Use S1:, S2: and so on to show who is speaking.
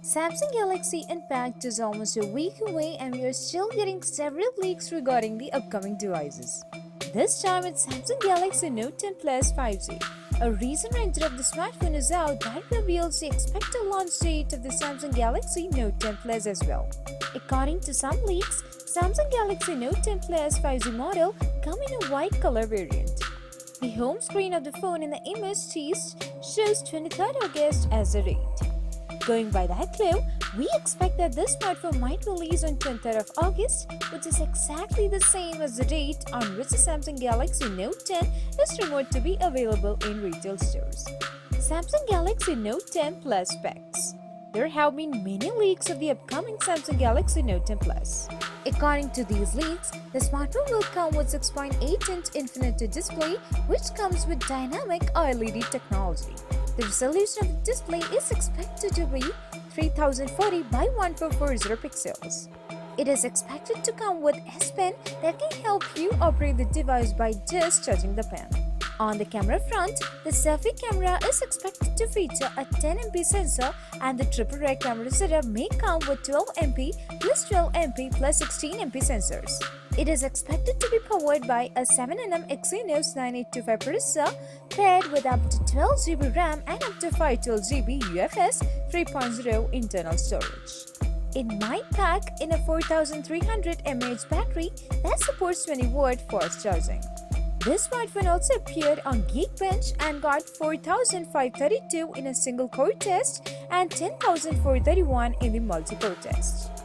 S1: Samsung Galaxy Impact is almost a week away and we are still getting several leaks regarding the upcoming devices. This time it's Samsung Galaxy Note 10 Plus 5G. A recent render of the smartphone is out that reveals the expected launch date of the Samsung Galaxy Note 10 Plus as well. According to some leaks, Samsung Galaxy Note 10 Plus 5G model come in a white color variant. The home screen of the phone in the image teased shows 23rd August as the date. Going by that clue, we expect that this smartphone might release on 23rd of August, which is exactly the same as the date on which the Samsung Galaxy Note 10 is rumored to be available in retail stores. Samsung Galaxy Note 10 Plus specs. There have been many leaks of the upcoming Samsung Galaxy Note 10 Plus. According to these leaks, the smartphone will come with 6.8-inch Infinity display, which comes with dynamic OLED technology. The resolution of the display is expected to be 3040 by 1440 pixels. It is expected to come with S Pen that can help you operate the device by just touching the pen. On the camera front, the selfie camera is expected to feature a 10MP sensor and the triple rear camera setup may come with 12MP plus 12MP plus 16MP sensors. It is expected to be powered by a 7nm Exynos 9825 processor paired with up to 12GB RAM and up to 512GB UFS 3.0 internal storage. It might pack in a 4300 mAh battery that supports 20-watt fast charging. This smartphone also appeared on Geekbench and got 4,532 in a single core test and 10,431 in the multi-core test.